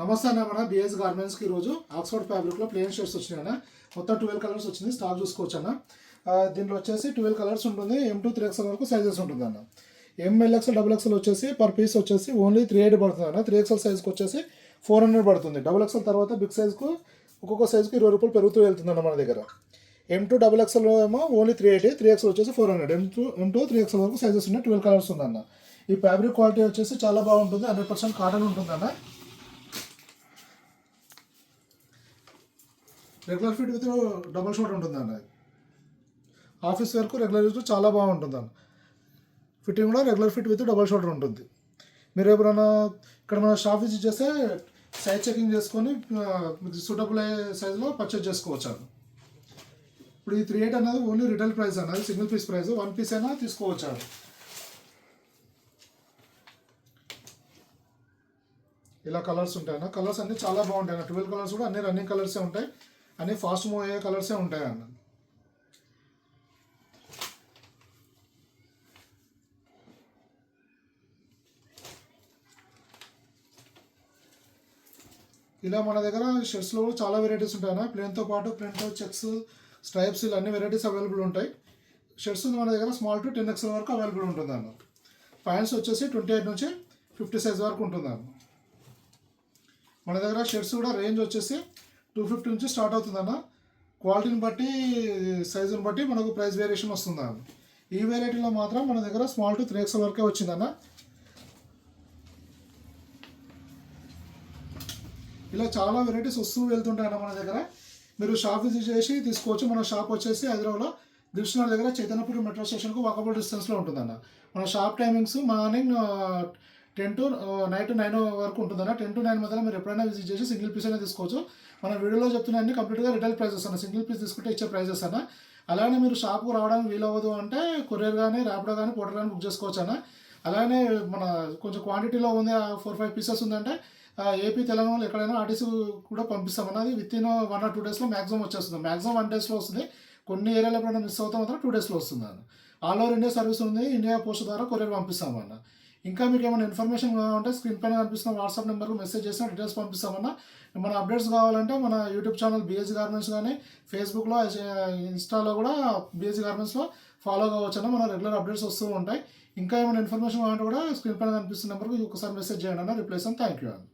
నమస్తే అన్న. మన బిఎస్ గార్మెంట్స్కి ఈరోజు ఆక్స్ఫర్డ్ ఫ్యాబ్రిక్లో ప్లెయిన్ షర్ట్స్ వచ్చినాయి అన్న. మొత్తం 12 కలర్స్ వచ్చింది. స్టాక్ చూసుకోవచ్చు అన్న. దీంట్లో వచ్చేసి 12 కలర్స్ ఉంటుంది. M2 3XL వరకు సైజెస్ ఉంటుంది అన్న. MLXL XXL వచ్చేసి పర్ పీస్ వచ్చేసి ఓన్లీ 380 పడుతుంది అన్న. 3XL సైజ్కి వచ్చేసి 400 పడుతుంది. XXL తర్వాత బిగ్ సైజ్కు ఒక్కొక్క సైజ్కి 20 రూపాయలు పెరుగుతూ వెళ్తుందన్న మన దగ్గర. M2 XXL ఏమో ఓన్లీ 380, 3XL వచ్చేసి 400. M2 3XL వరకు సైజెస్ ఉన్నాయి. 12 కలర్స్ ఉందన్న. ఈ ఫ్యాబ్రిక్ క్వాలిటీ వచ్చేసి చాలా బాగుంటుంది. 100% కాటన్ ఉంటుందన్న. Regular fit with double shoulder ఉంటుందన్న. ఆఫీస్ వరకు రెగ్యులర్ యూజ్ చాలా బాగుంటుందన్న. ఫిట్టింగ్ కూడా regular fit with double shoulder ఉంటుంది. మీరు ఎప్పుడైనా ఇక్కడ మన షాప్ విజిట్ చేస్తే సైజ్ చెకింగ్ చేసుకొని సూటబుల్ అయ్యే సైజులో పర్చేజ్ చేసుకోవచ్చు అన్న. ఇప్పుడు ఈ 380 అనేది ఓన్లీ రిటైల్ ప్రైస్ అన్నది, సింగిల్ పీస్ ప్రైస్. 1 పీస్ అయినా తీసుకోవచ్చు అన్న. ఇలా కలర్స్ ఉంటాయన్న. కలర్స్ అన్నీ చాలా బాగుంటాయి అన్న. 12 కలర్స్ కూడా అన్ని రన్నింగ్ కలర్సే ఉంటాయి. అన్నీ ఫాస్ట్ మూవ్ అయ్యే కలర్సే ఉంటాయి అన్న. ఇలా మన దగ్గర షర్ట్స్లో కూడా చాలా వెరైటీస్ ఉంటాయి అన్న. ప్లేన్తో పాటు ప్రింట్, చెక్స్, స్ట్రైప్స్ ఇలా అన్ని వెరైటీస్ అవైలబుల్ ఉంటాయి. షర్ట్స్ మన దగ్గర స్మాల్ టు 10XL వరకు అవైలబుల్ ఉంటుంది అన్న. ప్యాంట్స్ వచ్చేసి 28 నుంచి 50 సైజ్ వరకు ఉంటుంది అన్న. మన దగ్గర షర్ట్స్ కూడా రేంజ్ వచ్చేసి 250 నుంచి స్టార్ట్ అవుతుందన్న. క్వాలిటీని బట్టి, సైజుని బట్టి మనకు ప్రైస్ వేరియేషన్ వస్తుందన్న. ఈ వెరైటీలో మాత్రం మన దగ్గర స్మాల్ టు 3XL వరకే వచ్చిందన్న. ఇలా చాలా వెరైటీస్ వస్తూ వెళ్తుంటాయన్న మన దగ్గర. మీరు షాప్ విజిట్ చేసి తీసుకోవచ్చు. మన షాప్ వచ్చేసి హైదరాబాద్లో దిల్సుఖ్నగర్ దగ్గర చైతన్యపురి మెట్రో స్టేషన్కు వాకబుల్ డిస్టెన్స్లో ఉంటుందన్న. మన shop timings morning 10 to night 9 వరకు ఉంటుందన్న. 10 to 9 మధ్యలో మీరు ఎప్పుడైనా విజిట్ చేసి సింగిల్ పీస్ అయినా తీసుకోవచ్చు. మన వీడియోలో చెప్తున్న అన్ని కంప్లీట్గా రిటైల్ ప్రైజెస్ అన్న. సింగిల్ పీస్ తీసుకుంటే ఇచ్చే ప్రైజెస్ అన్న. అలానే మీరు షాప్కు రావడానికి వీలవ్వదు అంటే కొరియర్ కానీ, ర్యాపిడో కానీ, పోర్టర్ కానీ బుక్ చేసుకోవచ్చు అన్న. అలానే మన కొంచెం క్వాంటిటీలో ఉంది, 4-5 పీసెస్ ఉందంటే ఏపీ, తెలంగాణలో ఎక్కడైనా ఆర్టీసీ కూడా పంపిస్తామన్న. అది విత్ ఇన్ 1 or 2 డేస్లో మ్యాక్సిమం వచ్చేస్తుంది. మ్యాక్సిమం 1 డేస్లో వస్తుంది. కొన్ని ఏరియాలో ఎప్పుడైనా మిస్ అవుతా మాత్రం 2 డేస్లో వస్తుంది అన్న. ఆల్ ఓవర్ ఇండియా సర్వీస్ ఉంది. ఇండియా పోస్ట్ ద్వారా కొరియర్ పంపిస్తామన్న. ఇంకా మీకు ఏమైనా ఇన్ఫర్మేషన్ కావాలంటే స్క్రీన్ పైన కనిపిస్తున్న వాట్సాప్ నెంబర్కి మెసేజ్ చేసిన డీటెయిల్స్ పంపిస్తామన్నా. మన అప్డేట్స్ కావాలంటే మన యూట్యూబ్ ఛానల్ బిఎస్ గార్మెంట్స్ కానీ, ఫేస్బుక్లో, ఇన్స్టాలో కూడా బిఎస్ గార్మెంట్స్లో ఫాలో కావచ్చు అన్న. మన రెగ్యులర్ అప్డేట్స్ వస్తూ ఉంటాయి. ఇంకా ఏమైనా ఇన్ఫర్మేషన్ కావాలంటే కూడా స్క్రీన్ పైన కనిపిస్తున్న నెంబర్కి ఒకసారి మెసేజ్ చేయండి అన్న. రిప్లై ఇస్తాను. థ్యాంక్ యూ అన్న.